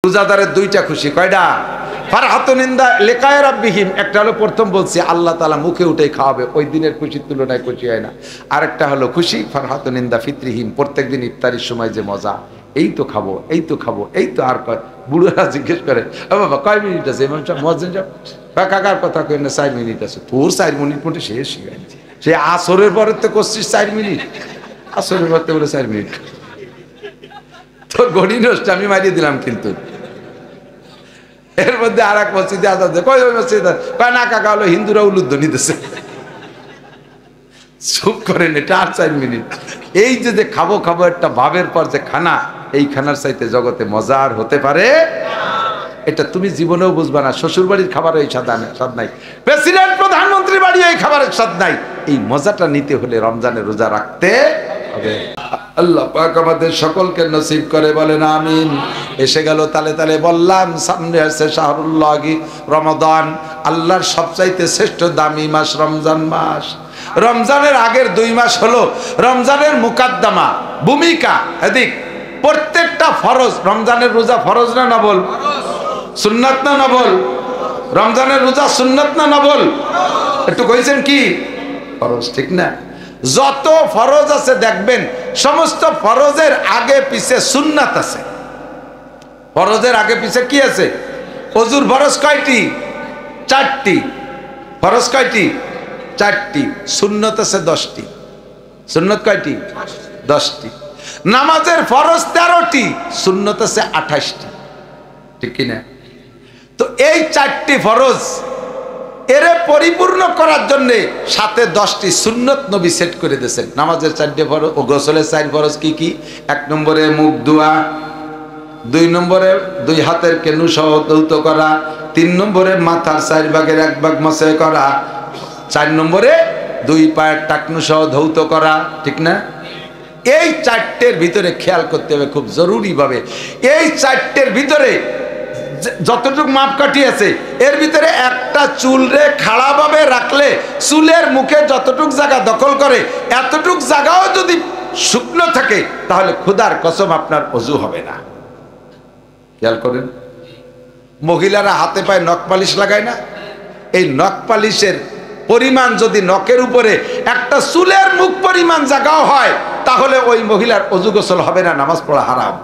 রোজাদারের দুইটা খুশি, কয়টা? ফারহাতুন ইনদা লিকায়ে রাব্বিহিম, একটা হলো প্রথম বলছি আল্লাহ তাআলা মুখে উঠেই খাওয়াবে, ওই দিনের খুশির তুলনায় খুশি হয় না। আরেকটা হলো খুশি ফারহাতুন ইনদা ফিতরিহিম, প্রত্যেকদিন ইফতারির সময় যে মজা, এই তো খাবো, এই তো খাবো, এই তো। আর কয় বুড়োরা জিজ্ঞেস করে, ও বাবা কয় মিনিট আছে? ইমাম সাহেব মসজিদ যাব, কাকার কথা কই না 4 মিনিট আছে। তোর 4 মিনিট মধ্যে শেষ হয়ে গেছে। সে আসরের পরে তো করছিস 4 মিনিট, আসরের পর তো বলে 4 মিনিট। তোর গড়ি নষ্ট আমি মারিয়ে দিলাম। কিন্তু এর মধ্যে আর এক মসজিদে আজাদ দেয়, কয় মসজিদ? কয় না কাকা, হলো হিন্দুরা উলুধ্বনি দিতেছে। চুপ করেন, এটা আর 4 মিনিট। এই যে খাবো খাবো একটা ভাবের পর যে খানা, এই খানার চাইতে জগতে মজার হতে পারে? এটা তুমি জীবনেও বুঝবা না। শ্বশুর বাড়ির খাবার এই স্বাদ নাই, প্রেসিডেন্ট প্রধানমন্ত্রী বাড়ি এই খাবারের স্বাদ নাই। এই মজাটা নিতে হলে রমজানের রোজা রাখতে হবে। আল্লাহ পাক আমাদের সকলকে নসিব করে, বলেন আমিন। এসে গেল তালে তালে, বললাম সামনে আছে শাহরুল্লাহি রমাদান, আল্লাহর সবচাইতে শ্রেষ্ঠ দামি মাস রমজান মাস। রমজানের আগের 2 মাস হলো রমজানের মুকাদ্দামা, ভূমিকা। এদিক প্রত্যেকটা ফরজ। রমজানের রোজা ফরজ না নফল? সুন্নাত না নফল? রমজানের রোজা সুন্নাত না নফল? একটু কইছেন কি? ফরজ, ঠিক না? যত ফরজ আছে দেখবেন সমস্ত ফরজের আগে পিছে সুন্নাত আছে। ফরজের আগে পিছে কি আছে? ওযুর ফরজ কয়টি? 4টি। ফরজ কয়টি? 4টি। সুন্নত আছে 10টি। সুন্নত কয়টি? 10টি। নামাজের ফরজ 13টি, সুন্নত আছে 28টি, ঠিক কি না? তো এই 4টি ফরজ এরে পরিপূর্ণ করার জন্য সাথে 10টি সুন্নত নবী সেট করে দিয়েছেন। নামাজের 4টে ফরজ ও গোসলের 4 ফরজ কি কি? 1 নম্বরে মুখ ধোয়া, 2 নম্বরে 2 হাতের কেনু সহ ধৌত করা, 3 নম্বরে মাথার 4 ভাগের 1 ভাগ মসে করা, 4 নম্বরে 2 পায়ের টাকনু সহ ধৌত করা, ঠিক না? এই 4টের ভিতরে খেয়াল করতে হবে খুব জরুরি ভাবে। এই 4টের ভিতরে যতটুকু মাপকাঠি আছে এর ভিতরে একটা চুল রে খাড়া ভাবে রাখলে চুলের মুখে যতটুক জায়গা দখল করে এতটুক জায়গাও যদি শুকনো থাকে তাহলে খোদার কসম আপনার ওযু হবে না। খেয়াল করেন, মহিলারা হাতে পায়ে নখ পালিশ লাগায় না? এই নখ পালিশের পরিমাণ যদি নখের উপরে একটা চুলের মুখ পরিমাণ জায়গাও হয় তাহলে ওই মহিলার ওযু গোসল হবে না, নামাজ পড়া হারাম,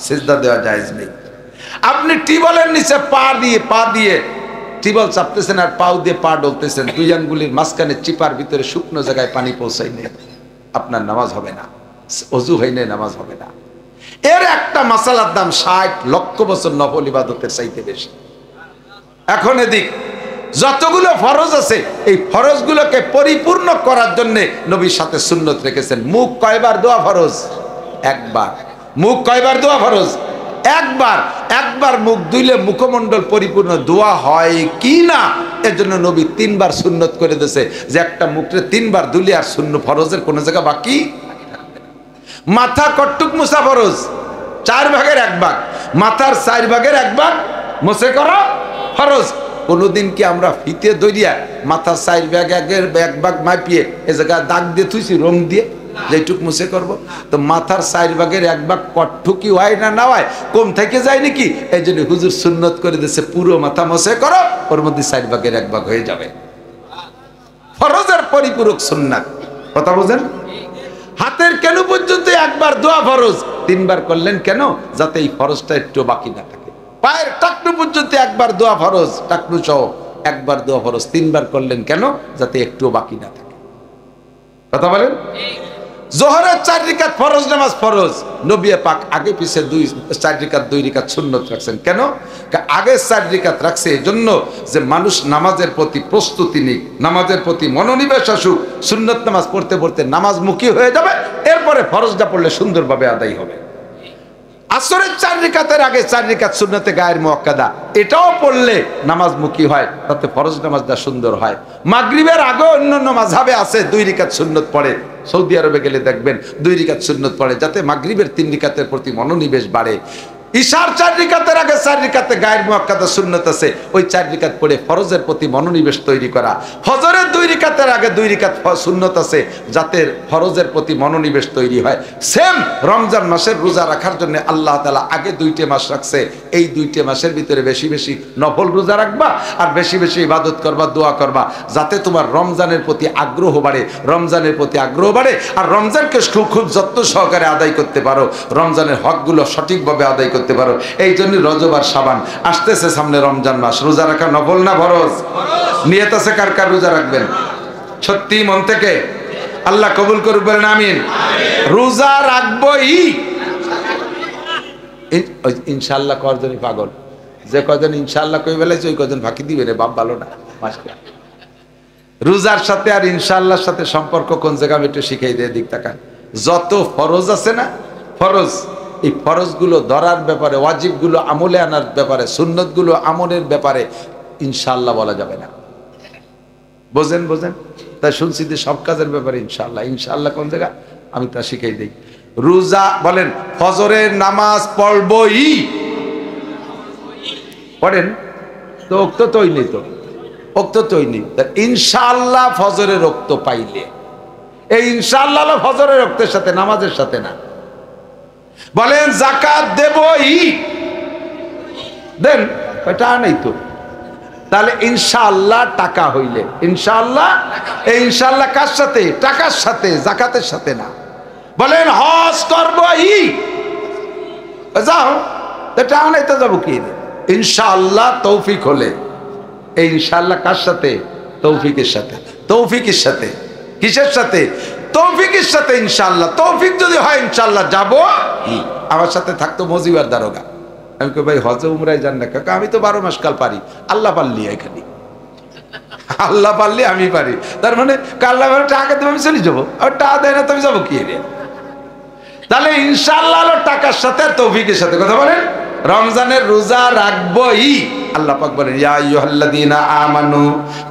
সিজদা দেওয়া জায়েজ নেই। আপনি টিবলের নিচে পা দিয়ে টিবল চাপতেছেন আর পাও দিয়ে পা ডলতেছেন, 2 আঙ্গুলির মাঝখানে চিপার ভিতরে শুকনো জায়গায় পানি পৌঁছাই নেই, আপনার নামাজ হবে না, ওযু হয় না, নামাজ হবে না। এর একটা মাসালার দাম 60 লক্ষ বছর নফল ইবাদতের চাইতে বেশি। এখন এদিক যতগুলো ফরজ আছে এই ফরজগুলোকে পরিপূর্ণ করার জন্য নবীর সাথে সুন্নত রেখেছেন। মুখ কয়বার ধোয়া ফরজ? 1 বার। মুখ কয়বার ধোয়া ফরজ? 1 বার। 1 বার মুখ ধুইলে মুখমণ্ডল পরিপূর্ণ ধোয়া হয় কি না এর জন্য নবী 3 বার সুন্নত করে দিয়েছে যে একটা মুখে 3 বার ধুলে আর শূন্য ফরজের কোন জায়গা বাকি থাকবে না। মাথা কটুক মুছা ফরজ, 4 ভাগের 1 ভাগ, মাথার 4 ভাগের 1 ভাগ মুছে করা ফরজ। কোনদিন কি আমরা ফিতে দইয়া মাথার 4 ভাগের 1 ভাগ মাপিয়ে এ জায়গা দাগ দিয়ে থুইছি রং দিয়ে যেটুক মুছে করব? তো মাথার 4 ভাগের 1 ভাগ কট্টুকি হয় না, না হয় কম থেকে যায় নাকি? এই জন্য হুজুর সুন্নত করে দিয়েছে পুরো মাথা মুছে করো, ওর মধ্যে 4 ভাগের 1 ভাগ হয়ে যাবে। ফরজের পরিপূরক সুন্নাত, কথা বুঝেন? হাতের কেন পর্যন্ত 1 বার দোয়া ফরজ, 3 বার করলেন কেন? যাতে এই ফরজটা একটু বাকি না থাকে। পায়ের টাকনু পর্যন্ত 1 বার দোয়া ফরজ, টাকনু সহ 1 বার দোয়া ফরজ, 3 বার করলেন কেন? যাতে একটু বাকি না থাকে। কথা বলেন? জোহরের 4 রাকাত ফরজ নামাজ ফরজ, নবী পাক আগে পিছে 4 রাকাত 2 রাকাত সুন্নত রাখছেন। কেন? আগে 4 রাকাত রাখছে এজন্য যে মানুষ নামাজের প্রতি প্রস্তুতি নিক, নামাজের প্রতি মনোনিবেশ আসুক, সুন্নত নামাজ পড়তে পড়তে নামাজমুখী হয়ে যাবে, এরপরে ফরজটা পড়লে সুন্দরভাবে আদায় হবে। আসরের 4 রাকাতের আগে 4 রাকাত সুন্নতে গায়ের মুআক্কাদা, এটাও পড়লে নামাজমুখী হয়, তাতে ফরজ নামাজটা সুন্দর হয়। মাগরিবের আগে অন্যান্য মাযহাবে আছে 2 রাকাত সুন্নত পড়ে, সৌদি আরবে গেলে দেখবেন 2 রাকাত সুন্নত পড়ে, যাতে মাগরিবের 3 রাকাতের প্রতি মনোনিবেশ বাড়ে। ঈশার 4 রাকাতের আগে 4 রাকাতে গায়ের মুআক্কাদা সুন্নাত আছে, ওই 4 রাকাত পড়ে ফরজের প্রতি মনোনিবেশ তৈরি করা। ফজরের 2 রাকাতের আগে 2 রাকাত সুন্নাত আছে, যাতে ফরজের প্রতি মনোনিবেশ তৈরি হয়। সেম রমজান মাসের রোজা রাখার জন্য আল্লাহ তাআলা আগে 2টি মাস রাখছে। এই 2টি মাসের ভিতরে বেশি বেশি নফল রোজা রাখবা আর বেশি বেশি ইবাদত করবা, দোয়া করবা, যাতে তোমার রমজানের প্রতি আগ্রহ বাড়ে, রমজানের প্রতি আগ্রহ বাড়ে আর রমজানকে খুব যত্ন সহকারে আদায় করতে পারো, রমজানের হকগুলো সঠিকভাবে আদায় করতে পারো। এই জন্য রজব আর শাবান আসতেছে সামনে, রমজান মাস। রোজা রাখা নফল না ফরজ? নিয়ত আছে কার কার রোজা রাখবেন? সত্যি মন থেকে? আল্লাহ কবুল করুক, বলেন আমিন। রোজা রাখবই ইনশাআল্লাহ। কয়জনই পাগল, যে কয়জন ইনশাআল্লাহ কই বেলাইছে ওই কয়জন ফাঁকি দিবে রে, বাপ ভালো না। রোজার সাথে আর ইনশাআল্লাহর সাথে সম্পর্ক কোন জায়গা আমি একটু শিখাই দিয়ে দিক তাকান। যত ফরজ আছে না, ফরজ, এই ফরজগুলো ধরার ব্যাপারে, ওয়াজিবগুলো আমলে আনার ব্যাপারে, সুন্নতগুলো আমলের ব্যাপারে ইনশাআল্লাহ বলা যাবে না। বোঝেন? তাই শুনছি যে সব কাজের ব্যাপারে ইনশাআল্লাহ। ইনশাআল্লাহ কোন জায়গা আমি তা শিখাই দিই। রোজা বলেন ফজরের নামাজ পড়বই, পড়েন তো, ওক্ত তৈ নেই, তো ওক্ত তৈ নেই। ইনশাআল্লাহ ফজরের ওক্ত পাইলে, এই ইনশাআল্লাহ ফজরের ওক্তের সাথে, নামাজের সাথে না। বলেন যাকাত দেবই, দেন এটা নেই তো, তাহলে ইনশাআল্লাহ টাকা হইলে, ইনশাআল্লাহ, এই ইনশাআল্লাহ কার সাথে? টাকার সাথে, যাকাতের সাথে না। বলেন হজ করবই, যাও, এটা নাই তো যাবো কি? ইনশাআল্লাহ তৌফিক হলে, এই ইনশাআল্লাহ কার সাথে? তৌফিকের সাথে। তৌফিকের সাথে, কিসের সাথে? তৌফিকের সাথে ইনশাআল্লাহ। তৌফিক যদি হয় ইনশাআল্লাহ যাবো। আমার সাথে থাকতো মজিবার দারোগা, আমি কই ভাই হজে উমরায় যান না? কাকা আমি তো 12 মাস কাল পারি, আল্লাহ পারলি এখানে, আল্লাহ পারলি আমি পারি। তার মানে আল্লাহ টাকা দেবো, আমি চলে যাবো, আর টাকা দেয় না তুমি যাবো কি রে? তাহলে ইনশাআল্লাহ টাকার সাথে আর তৌফিকের সাথে। কথা বলেন রমজানের রোজা রাখবই। আল্লাহ পাক বলেন ইয়া আইয়ুহাল্লাযীনা আমানু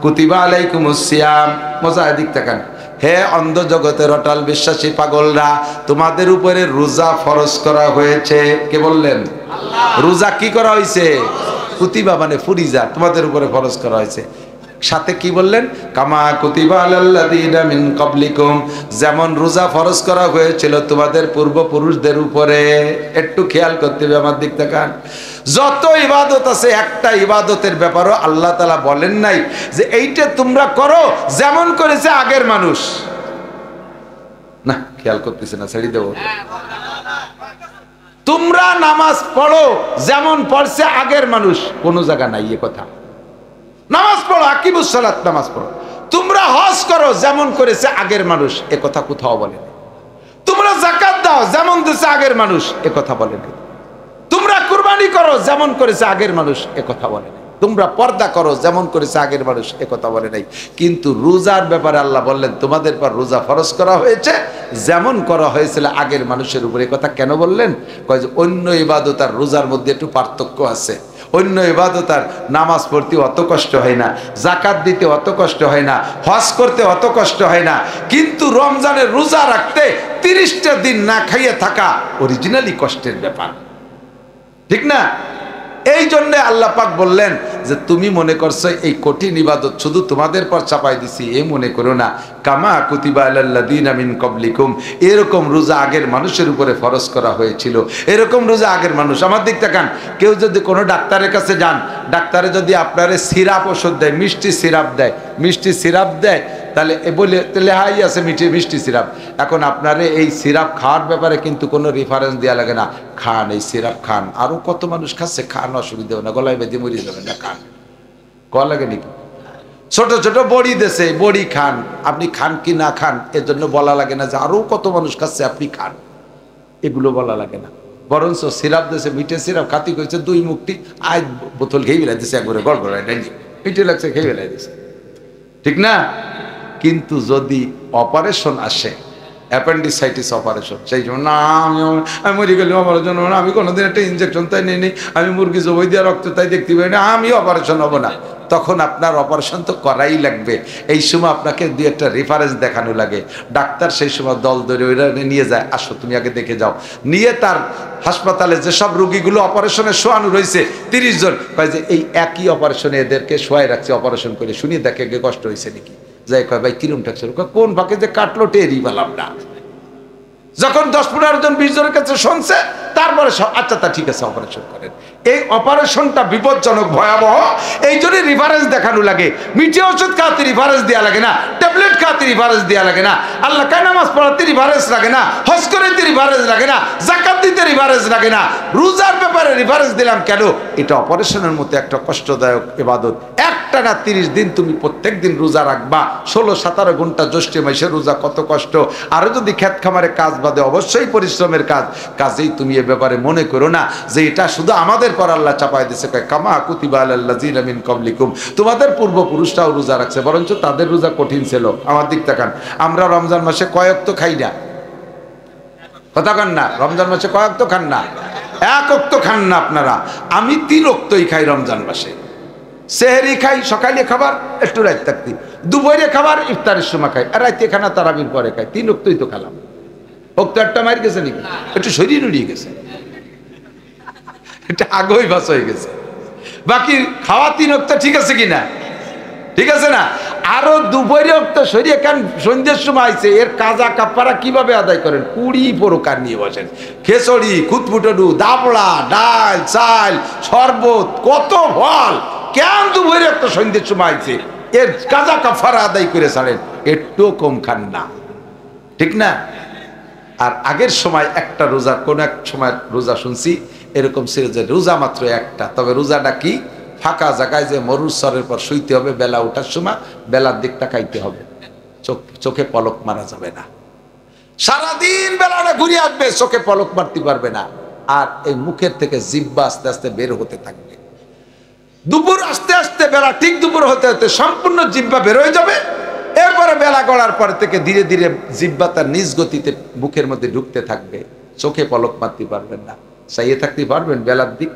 কুতিবা আলাইকুমুস সিয়াম। মুজাহিদিক তাকান, হে অন্ধ জগতের অটল বিশ্বাসী পাগলরা, তোমাদের উপরে রোজা ফরজ করা হয়েছে। কে বললেন? আল্লাহ। রোজা কি করা হয়েছে? কুতিবা মানে ফরিজা, তোমাদের উপরে ফরজ করা হয়েছে। সাথে কি বললেন? কামা কুতিবা আলাল্লাযীনা মিন ক্বাবলিকুম, যেমন রোজা ফরজ করা হয়েছিল তোমাদের পূর্বপুরুষদের উপরে। একটু খেয়াল করতে হবে আমার দিক তাকান। যত ইবাদত আছে, একটা ইবাদতের ব্যাপারও আল্লাহ তাআলা বলেন নাই যে এইটা তোমরা করো যেমন করেছে আগের মানুষ। না, খেয়াল করতেছে না, ছেড়ে দেবো। তোমরা নামাজ পড়ো যেমন পড়ছে আগের মানুষ, কোন জায়গা নাই এ কথা। নামাজ পড়ো, আকিমুস সালাত, নামাজ পড়ো। তোমরা হজ করো যেমন করেছে আগের মানুষ, এ কথা কোথাও বলে না। তোমরা যাকাত দাও যেমন দিয়েছে আগের মানুষ, এ কথা বলে না। তোমরা কুরবানি করো যেমন করেছে আগের মানুষ, এ কথা বলে নাই। তোমরা পর্দা করো যেমন করেছে আগের মানুষ, এ কথা বলে নাই। কিন্তু রোজার ব্যাপারে আল্লাহ বললেন তোমাদের পর রোজা ফরজ করা হয়েছে যেমন করা হয়েছিল আগের মানুষের উপরে। কথা কেন বললেন? কয় যে অন্য ইবাদত আর রোজার মধ্যে একটু পার্থক্য আছে। অন্য ইবাদত আর নামাজ পড়তে অত কষ্ট হয় না, যাকাত দিতে অত কষ্ট হয় না, হজ করতে অত কষ্ট হয় না, কিন্তু রমজানের রোজা রাখতে 30টা দিন না খাইয়ে থাকা অরিজিনালি কষ্টের ব্যাপার, ঠিক না? এই জন্য আল্লাহ পাক বললেন যে তুমি মনে করছো এই কঠিন ইবাদত শুধু তোমাদের পর চাপাই দিছি, এ মনে করো না। কামা কুতিবা আলাল্লাযীনা মিন ক্বাবলিকুম, এরকম রোজা আগের মানুষের উপরে ফরজ করা হয়েছিল। এরকম রোজা আগের মানুষ। আমার দিক তাকান, কেউ যদি কোনো ডাক্তারের কাছে যান, ডাক্তারে যদি আপনারে সিরাপ ওষুধ দেয়, মিষ্টি সিরাপ দেয়, মিষ্টি সিরাপ দেয়, তাহলে এ বলে লেহাই আছে মিষ্টি সিরাপ। এখন আপনারে এই সিরাপ খাওয়ার ব্যাপারে কিন্তু কোনো রেফারেন্স দেওয়া লাগে না। খান, এই সিরাপ খান। আরো কত মানুষ খাচ্ছে, খান, অসুবিধা হবে না, গলায় বেঁধে মরি যাবেন না, খান। কল লাগে নাকি? ছোট ছোট বড়ি দেশে, বড়ি খান। আপনি খান কি না খান এর জন্য বলা লাগে না যে আরো কত মানুষ খাচ্ছে আপনি খান, এগুলো বলা লাগে না। বরঞ্চ সিরাপ দেশে, মিঠে সিরাপ খাতি করেছে 2 মুক্তি, আজ বোতল খেয়ে বেলাই দিছে, একবারে গড়গড়ায় মিঠে লাগছে, খেয়ে বেলাই দিছে, ঠিক না? কিন্তু যদি অপারেশন আসে, অ্যাপেন্ডিসাইটিস অপারেশন, সেই জন্য না আমি মরে গেলাম অপারেশন হবো না, আমি কোনোদিন একটা ইনজেকশন তাই নিই, আমি মুরগি জবাই দিয়ে রক্ত তাই দেখতে পাই না, আমি অপারেশন হবো না, তখন আপনার অপারেশন তো করাই লাগবে। এই সময় আপনাকে দুই একটা রেফারেন্স দেখানো লাগে। ডাক্তার সেই সময় দল ধরে ওইরা নিয়ে যায়, আসো তুমি আগে দেখে যাও। নিয়ে তার হাসপাতালে যেসব রোগীগুলো অপারেশনে শোয়ানো রয়েছে 30 জন, কয় যে এই একই অপারেশনে এদেরকে শোয়াই রাখছে অপারেশন করে, শুনি দেখে কষ্ট হয়েছে নাকি। যাই কয় ভাই কিরম ঠাকছে, কোন ফাঁকে যে কাটলো টেরই পেলাম না। যখন 10-15 জন 20 জনের কাছে শুনছে, তারপরে আচ্ছা তা ঠিক আছে অপারেশন করেন। এই অপারেশনটা বিপজ্জনক, ভয়াবহ। এই জন্য রিফারেন্স দেখানো লাগে। মিঠে ওষুধ খাওয়াতে রিফারেন্স দেওয়া লাগে না, ট্যাবলেট খাওয়াতে রিফারেন্স দেওয়া লাগে না, আল্লাহ কায় নামাজ পড়াতে রিফারেন্স লাগে না, হজ করতে রিফারেন্স লাগে না, যাকাত দিতে রিফারেন্স লাগে না, রোজার ব্যাপারে রিফারেন্স দিলাম কেন? এটা অপারেশনের মতো একটা কষ্টদায়ক ইবাদত। একটানা 30 দিন তুমি প্রত্যেক দিন রোজা রাখবা, 16-17 ঘন্টা জ্যৈষ্ঠ মাসে রোজা, কত কষ্ট। আরো যদি ক্ষেত খামারে কাজ বাদে অবশ্যই পরিশ্রমের কাজ। কাজেই তুমি এ ব্যাপারে মনে করো না যে এটা শুধু আমাদের পর আল্লাহ চাপাই দিয়েছে, কামা কুতিবা আলাল্লাযিনা মিন ক্বাবলিকুম, তোমাদের পূর্বপুরুষরাও রোজা রাখছে, বরঞ্চ তাদের রোজা কঠিন ছিল। আমার দিক তাকান, আমরা রমজান মাসে কয়েক তো খাই না, কথা কান না, রমজান মাসে কয়েক তো খান না, এক ওয়াক্ত খান না আপনারা। আমি 3 ওয়াক্তই খাই রমজান মাসে। সেহরি খাই, সকালে খাবার, একটু রাত থাকতে, দুপুরে খাবার, ইফতারের সময় খাই, আর রাতে খানা তারাবির পরে খাই। 3 ওয়াক্তই তো খেলাম। ওক্ত একটা মার গেছে নাকি, একটু শরীর নুড়িয়ে গেছে, এটা আগেই বাস হয়ে গেছে। বাকি খাওয়া 3 ওয়াক্ত ঠিক আছে কিনা, ঠিক আছে না? আরো দুপুরে ওক্ত শরীর কান সন্ধ্যের সময় আইছে, এর কাজা কাপ্পারা কিভাবে আদায় করেন? 20 প্রকার নিয়ে বসেন, খেচড়ি, খুতফুটডু, দাবড়া, ডাল, চাল, শরবত, কত ফল। কেন দুপুরে একটা সন্ধ্যের সময় আইছে, এর কাজা কাফারা আদায় করে ছাড়েন, একটু কম খান না, ঠিক না? আর আগের সময় একটা রোজা, কোন এক সময় রোজা শুনছি এরকম ছিল যে রোজা মাত্র একটা, তবে রোজাটা কি? ফাঁকা জায়গায় যে মরুস্বরের পর শুইতে হবে, বেলা ওঠার সময় বেলার দিক তাকাইতে হবে, চোখে পলক মারা যাবে না, সারাদিন বেলাটা ঘুরে আসবে, চোখে পলক মারতে পারবে না। আর এই মুখের থেকে জিহ্বা আস্তে আস্তে বের হতে থাকবে। দুপুর আস্তে আস্তে, বেলা ঠিক দুপুর হতে হতে সম্পূর্ণ জিহ্বা বের হয়ে যাবে। এরপরে বেলা গড়ার পর থেকে ধীরে ধীরে জিহ্বা তার নিজ গতিতে মুখের মধ্যে ঢুকতে থাকবে, চোখে পলক মারতে পারবেন না, চাইয়ে থাকতে পারবেন বেলার দিক।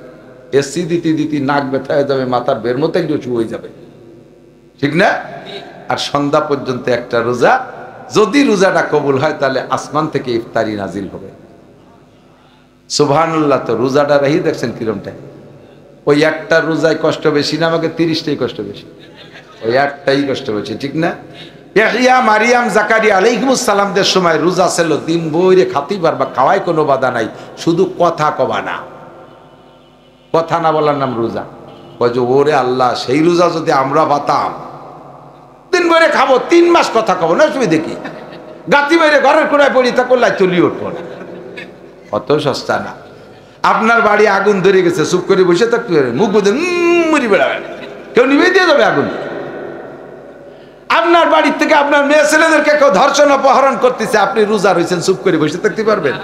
এসি দিতে দিতে নাক ব্যথা হয়ে যাবে, মাথার বের মতো একটু হয়ে যাবে, ঠিক না? আর সন্ধ্যা পর্যন্ত একটা রোজা, যদি রোজাটা কবুল হয় তাহলে আসমান থেকে ইফতারি নাজিল হবে। সুবহানাল্লাহ। তো রোজাটা রাহি দেখছেন কিরমটা? ওই একটা রোজায় কষ্ট বেশি না, আমাকে 30টাই কষ্ট বেশি, ওই একটাই কষ্ট বেশি, ঠিক না? ইয়াহইয়া, মারিয়াম, জাকারিয়া আলাইহিমুস সালামদের সময় রোজা ছিল, দিন বইরে খাতি পারবা, খাওয়াই কোনো বাধা নাই, শুধু কথা কবা না। কথা না বলার নাম রোজা। যে ওরে আল্লাহ, সেই রোজা যদি আমরা পাতাম, দিন বইরে খাবো, 3 মাস কথা খাবো না, তুমি দেখি গাতি বাইরে ঘরের কোনায় পড়ি থাকো, লাই চলি উঠবো না, অত সস্তা না। আপনার বাড়ি আগুন ধরে গেছে, চুপ করে বসে থাকতে পারে, মুখ বুঝে মরি বেড়াবেন, কেউ নিভে দিয়ে যাবে আগুন। আপনার বাড়ির থেকে আপনার মেয়ে ছেলেদেরকে কেউ ধর্ষণ অপহরণ করতেছে, আপনি রোজা রয়েছেন, চুপ করে বসে থাকতে পারবেন?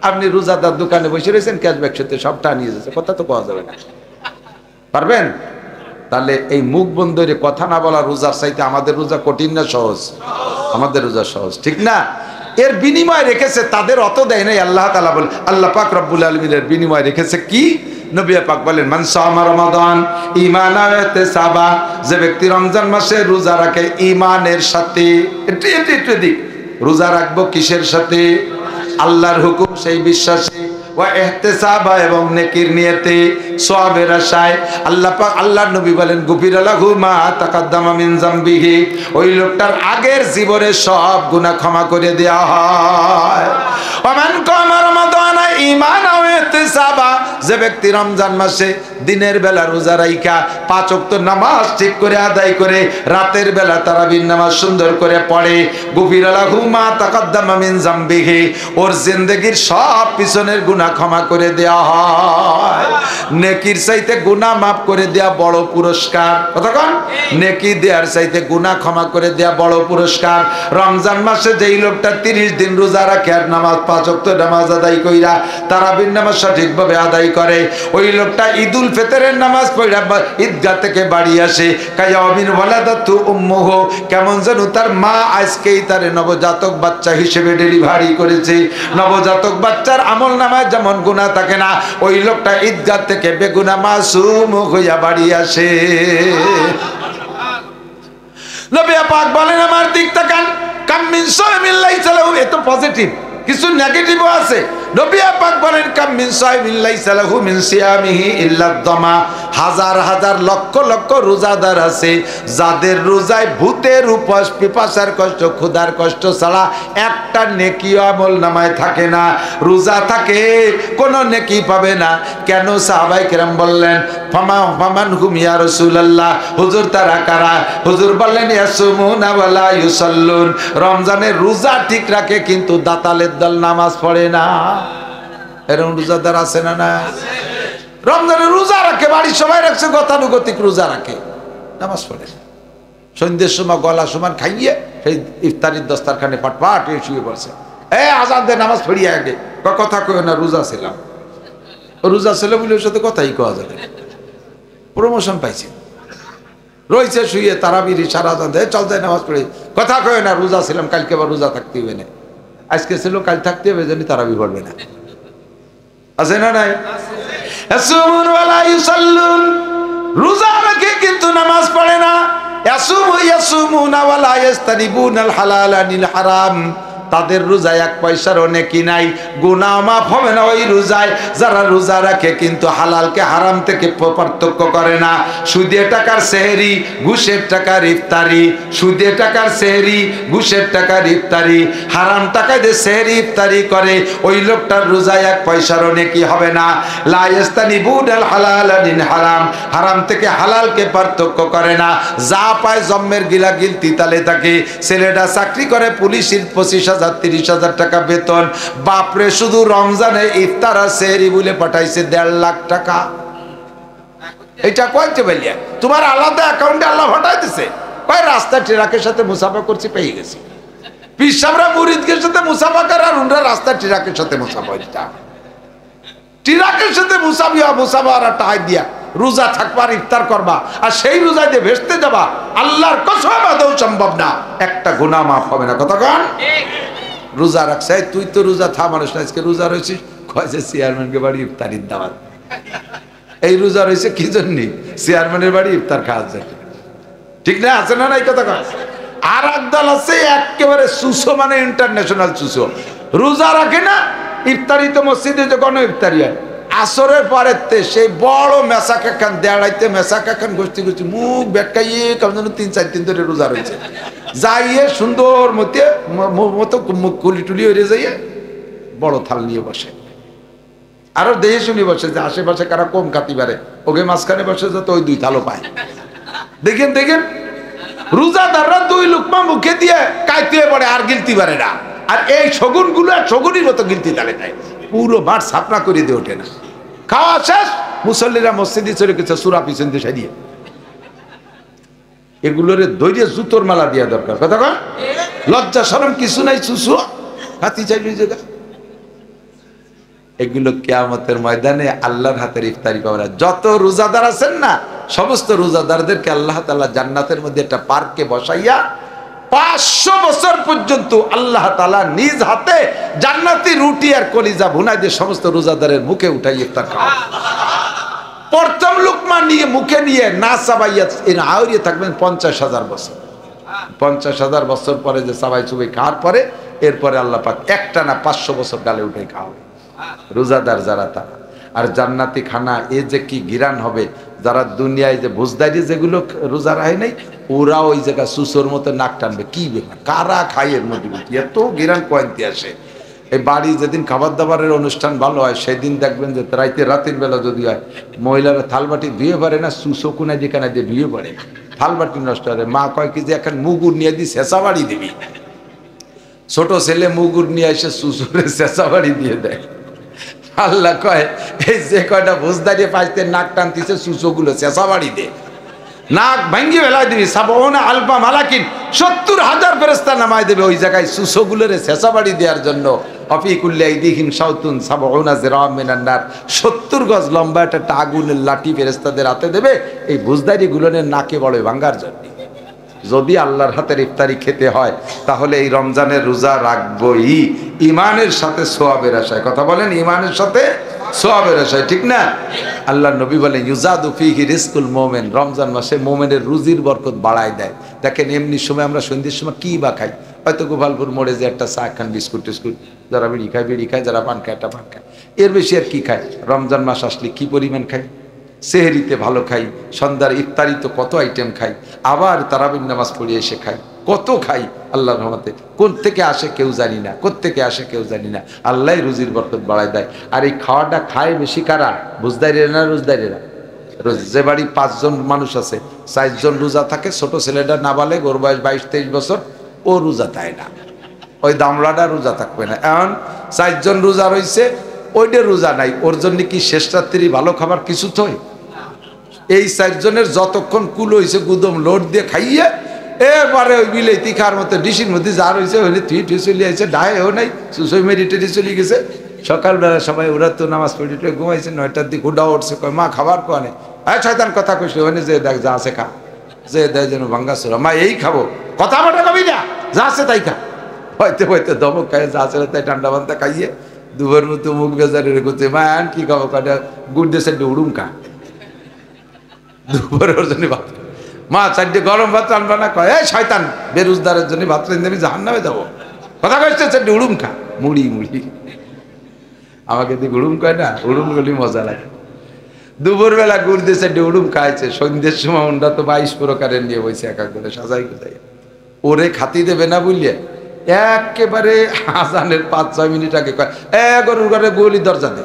আপনি রোজাদার দোকানে বসে রয়েছেন, ক্যাশব্যাক সাথে সবটা নিয়ে যাচ্ছে, কথা তো পাওয়া যাবে না, পারবেন? তাহলে এই মুখ বন্ধ করে কথা না বলা রোজার চাইতে আমাদের রোজা কঠিন না সহজ? আমাদের রোজা সহজ, ঠিক না? এর বিনিময় রেখেছে, তাদের অত দেয় নাই। আল্লাহ তাআলা বলেন, আল্লাহ পাক রব্বুল আলামিনের বিনিময় রেখেছে কি? নবী পাক বলেন, মান সামা রমাদান ঈমানান ওয়া ইহতিসাবা, যে ব্যক্তি রমজান মাসে রোজা রাখে ঈমানের সাথে, একটু দিক, রোজা রাখবো কিসের সাথে? আল্লাহর হুকুম, সেই বিশ্বাসে, ওয়া ইহতিসাবা, এবং নেকির নিয়তে, সওয়াবের আশায়। আল্লাহ পাক, আল্লাহর নবী বলেন, গুফিরা লাহু মা তাকাদ্দামা মিন যামবিহি, ওই লোকটার আগের জীবনের সব গুনাহ ক্ষমা করে দেওয়া হয়। ওয়া মান কামা রমাদানা ঈমানান ওয়া ইহতিসাবা, যে ব্যক্তি রমজান মাসে দিনের বেলা রোজা রাইখা 5 ওয়াক্ত নামাজ ঠিক করে আদায় করে, রাতের বেলা তারাবির নামাজ সুন্দর করে পড়ে, গুফিরা লাহু মা তাকাদ্দামা মিন যামবিহি, ওর জিন্দেগীর সব পিছনের গুনাহ ক্ষমা করে দেওয়া হয়। নেকির চাইতে গুনাহ মাফ করে দেয়া বড় পুরস্কার, কতক্ষণ? নেকি দেওয়ার চাইতে গুনাহ ক্ষমা করে দেয়া বড় পুরস্কার। রমজান মাসে যেই লোকটা 30 দিন রোজা রাখে আর নামাজ 5 ওয়াক্ত নামাজ আদায় কইরা তারাবির নামাজ সঠিকভাবে আদায় করে, ওই লোকটা ঈদুল ফিতরের নামাজ পড়া ঈদগাহ থেকে বাড়ি আসে, কায়ামিন ওয়ালাদাতু উম্মুহু, কেমন যেন তার মা আজকেই তার নবজাতক বাচ্চা হিসেবে ডেলিভারি করেছে। নবজাতক বাচ্চার আমল নামায় তেমন গুনাহ থাকে না, ওই লোকটা ঈদগাহ থেকে বেগুনাহ মাসুম হইয়া বাড়ি আসে। নবী পাক বলেন আমার দিক তাকান, কাম মিন সাইমিন লাইসা লাহু, এত পজিটিভ, কিছু নেগেটিভও আছে। নবী পাক বলেন কাম মিন সাইমিন লাইসা লাহু মিন সিয়ামিহি ইল্লা দামা, হাজার হাজার লক্ষ লক্ষ রোজাদার আছে যাদের রোজায় ভূতের উপাস, পিপাসার কষ্ট, ক্ষুধার কষ্ট ছাড়া একটা নেকি আমল নামায় থাকে না। রোজা থাকে কোনো নেকি পাবে না। কেন? সাহাবায়ে কেরাম বললেন ফামান হুম ইয়া রাসূলুল্লাহ, হুজুর তারা কারা? হুজুর বললেন ইয়াসুমুনা ওয়া লা ইউসাল্লুন, রমজানের রোজা ঠিক রাখে কিন্তু দাতালের দল নামাজ পড়ে না। এরকম রোজাদার আছে না? না, রমজানের রোজা রাখে, বাড়ির সবাই রাখছে, গতানুগতিক রোজা রাখে, নামাজ পড়ে। সন্ধ্যের সময় গলা সমান খাইয়ে সেই ইফতারির দস্তারখানে পাট শুয়ে পড়ছে, আজান দে নামাজ পড়িয়ে আগে, কথা কই না, রোজা ছিলাম। রোজা ছিল বলে ওর সাথে কথাই কওয়া যাবে, প্রমোশন পাইছে, রয়েছে শুয়ে তারাবির সারা আজান দে, চল যায় নামাজ পড়ে, কথা কই না, রোজা ছিলাম, কালকে আবার রোজা থাকতে হবে না, আজকে ছিল কাল থাকতে হবে, জানি তারাবি পড়বে না। আছে না নাই? ইয়াসুমুন ওয়া লা ইউসাল্লুন, রোজা রাখে কিন্তু নামাজ পড়ে না। ইয়াসুমুনা ওয়া লা ইস্তানিবুনাল হালাল আনিল হারাম, তাদের রোজায় এক পয়সার নেকি নাই, গুনাহ মাফ হবে না ওই রোজায়। যারা রোজা রাখে কিন্তু হালালকে হারাম থেকে পার্থক্য করে না। সুদের টাকার সেহরি, ঘুষের টাকার ইফতারি, সুদের টাকার সেহরি, ঘুষের টাকার ইফতারি, হারাম টাকায় যে সেহরি ইফতারি করে ওই লোকটার রোজায় এক পয়সার নেকি হবে না। লা ইস্তানিবুনাল হালাল আনিল হারাম, হারাম থেকে হালালকে পার্থক্য করে না। যা পায় জম্মের গিলা গিলতি তালে থাকে। ছেলেটা চাকরি করে পুলিশের 25,000 30,000 টাকা বেতন, বাপরে শুধু রমজানে ইফতার আর সেহরি বলে পাঠাইছে 1.5 লাখ টাকা। এটা কয়তে বলিয়া তোমার আলাদা অ্যাকাউন্টে আল্লাহ পাঠাই দিছে। কয় রাস্তা ট্রাকের সাথে মুসাফা করছি, পেয়ে গেছি। পীর সাহেবরা মুরিদদের সাথে মুসাফা করে আর উনরা রাস্তা ট্রাকের সাথে মুসাফা হইতা, ট্রাকের সাথে মুসাফা আর টাকা দিয়া রোজা থাকবা আর ইফতার করবা, আর সেই রোজা দিয়ে ভেস্তে যাবা, আল্লাহর কসম আদৌ সম্ভব না, একটা গুনাহ মাফ হবে না। কথা কন, রোজা রাখছে, তুই তো রোজা থা মানুষ না, আজকে রোজা রয়েছিস, কয়েছে চেয়ারম্যানকে বাড়ি ইফতারির দাওয়াত। এই রোজা রয়েছে কি জন্য? চেয়ারম্যানের বাড়ি ইফতার খাওয়ার জন্য, ঠিক না? আছে না? এই কথা কন। আর একদল আছে একেবারে সুসো, মানে ইন্টারন্যাশনাল সুসো, রোজা রাখে না, ইফতারি তো মসজিদে যখন ইফতারি হয় আসরের পরে সেই বড় মেসাকা খান দেড়াইতে, মেসাকা খান গোষ্ঠী গোষ্ঠী মুখ বেটকাইয়ে কেমন 3-4 দিন ধরে রোজা রয়েছে, যাইয়ে সুন্দর মতো মুখ কুলি টুলি হয়ে যাইয়ে বড় থাল নিয়ে বসে, আরো দেহে শুনি বসে যে আশেপাশে কারা কম খাতি পারে, ওকে মাঝখানে বসে যাতে ওই 2 থালও পায়। দেখেন দেখেন, রোজাদাররা 2 লুকমা মুখে দিয়ে কাইতে পড়ে আর গিলতি পারে না, আর এই শগুনগুলো শগুনির মতো গিলতি তালে নেয়, পুরো মাঠ ছাপড়া করে দিয়ে ওঠে না। খাওয়া শেষ, মুসল্লিরা মসজিদে চলে গেছে সুরা পিছন দিয়ে সারিয়ে। এগুলোরে দৈর্য জুতোর মালা দেওয়া দরকার। কথা কন, লজ্জা শরম কিছু নাই, চুষু হাতি চাইলি জায়গা। এগুলো কিয়ামতের ময়দানে আল্লাহর হাতের ইফতারি পাবে না। যত রোজাদার আছেন না, সমস্ত রোজাদারদেরকে আল্লাহ তাআলা জান্নাতের মধ্যে একটা পার্কে বসাইয়া 500 বছর পর্যন্ত আল্লাহ তাআলা নিজ হাতে জান্নাতি রুটি আর কলিজা ভুনাই দিয়ে সমস্ত রোজাদারের মুখে উঠাই ইফতার খাওয়া। প্রথম লুকমা নিয়ে মুখে নিয়ে না চাবাইয়া এর আউরিয়ে থাকবেন 50,000 বছর। 50,000 বছর পরে যে চাবাই চুবাই খাওয়ার পরে এরপরে আল্লাহ পাক একটা না 500 বছর গালে উঠে খাওয়াবে রোজাদার যারা তারা। আর জান্নাতি খানা এ যে কি গিরান হবে, যারা দুনিয়ায় যে বুঝদারি যেগুলো রোজা রাখে নাই, ওরা ওই জায়গা সুসোর মতো নাক টানবে। কি ব্যাপার, কারা খায় এর মধ্যে, এত গিরান কয়েন্তি আসে। এই বাড়ি যেদিন খাবার দাবারের অনুষ্ঠান ভালো হয় সেদিন দেখবেন যে রাতের বেলা যদি হয়, মহিলারা থালবাটি ধুয়ে পারে না, সুসো কোনা যেখানে দিয়ে ধুয়ে পড়ে, থালবাটি নষ্ট হবে। মা কয় কি যে এখন মুগুর নিয়ে দিই শেষা বাড়ি দিবি, ছোট ছেলে মুগুর নিয়ে এসে সুসুরে শেষা বাড়ি দিয়ে দেয়। আল্লাহ কয় এই যে কয়টা বুঝদারি পাইতে নাক টানতিছে সুসো গুলো শেষা বাড়ি দে, নাক ভাঙ্গি বেলায় দিবি। সাবউনা আলফা মালাকিন, 70,000 ফেরেশতা নামায় দেবে ওই জায়গায় সুসো গুলোরে শেষা বাড়ি দেওয়ার জন্য। অফি কুল্লি আইদিহিম শাওতুন সাবউনা জিরাম মিনান নার, 70 গজ লম্বা একটা আগুনের লাঠি ফেরেশতাদের হাতে দেবে এই বুঝদারি গুলোনের নাকে বড় ভাঙ্গার জন্য। যদি আল্লাহর হাতের ইফতারি খেতে হয় তাহলে এই রমজানের রোজা রাখবই ঈমানের সাথে সওয়াবের আশায়। কথা বলেন, ঈমানের সাথে সওয়াবের আশায়, ঠিক না? আল্লাহর নবী বলেন ইউজাদু ফিহি রিজকুল মুমিন, রমজান মাসে মুমিনের রুজির বরকত বাড়ায় দেয়। দেখেন এমনি সময় আমরা সন্ধ্যের সময় কি বা খাই, হয়তো গোপালপুর মোড়ে যে একটা চা খান, বিস্কুট টিস্কুট, যারা বিড়ি খায়, যারা পান খায় একটা পান খায়, এর বেশি আর কি খায়? রমজান মাস আসলে কি পরিমাণ খাই, সেহরিতে ভালো খাই, সন্ধ্যার ইফতারি তো কত আইটেম খাই, আবার তারাবির নামাজ পড়িয়ে এসে খাই, কত খাই আল্লাহর রহমতে। কোন থেকে আসে কেউ জানি না, কোত্থেকে আসে কেউ জানি না, আল্লাহই রুজির বরকত বাড়ায় দেয়। আর এই খাওয়াটা খায় বেশি কারা? বুঝদাইরেরা না রোজদাইরেরা? যে বাড়ি 5 জন মানুষ আছে, 4 জন রোজা থাকে, ছোট ছেলেটা নাবালেগ, ওর বয়স 22-23 বছর, ও রোজা দেয় না, ওই দামলাটা রোজা থাকবে না। এখন 4 জন রোজা রয়েছে, ওইটা রোজা নাই, ওর জন্য কি শেষ রাত্রি ভালো খাবার কিছু থই? এই 4 জনের যতক্ষণ কুল হয়েছে গুদম লোড দিয়ে খাইয়ে এবারে ওই বিলেতি খাওয়ার মতো ডিসির মধ্যে যা রয়েছে ওইলে তুই চলে আসছে, ডায়েও নাই, সুসই মেডিটেটে চলে গেছে। সকালবেলা সবাই ওরা তো নামাজ পড়ে ঘুমাইছে, 9টার দিকে উডা উঠছে, কয় মা খাবার কোয়ানে, হ্যাঁ শয়তান কথা কইছে, ওখানে যে দেখ যা আছে খা, যে দেয় যেন ভাঙ্গাসুরা, মা এই খাবো, কথা বটা কবি না, যা আছে তাই খা। হয়তো হয়তো দমক খায়, যা আছে তাই ঠান্ডা বান্ধা খাইয়ে দুবার মতো মুখ বেজারে রেখেছে, মা আন কি খাবো, কাটা গুড় দেশে উড়ুম খা, দুপুর ওর জন্য ভাত, মা 4টে গরম ভাত রান্না না, কয় এই শয়তান বেরোজদারের জন্য ভাত রেঁধে আমি জাহান্নামে যাবো, কথা কইছে 4টে উড়ুম খা, মুড়ি মুড়ি, আমাকে দিয়ে উড়ুম কয় না, উড়ুম গুলি মজা লাগে। দুপুরবেলা গুড় দিয়ে 4টে উড়ুম খাইছে, সন্ধ্যের সময় ওনটা তো 22 প্রকারের নিয়ে বসে এক এক করে সাজাই কোথায়, ওরে খাতি দেবে না বুঝলে একেবারে আজানের 5-6 মিনিট আগে কয় গরুর ঘরে গোয়ালি দরজা দে,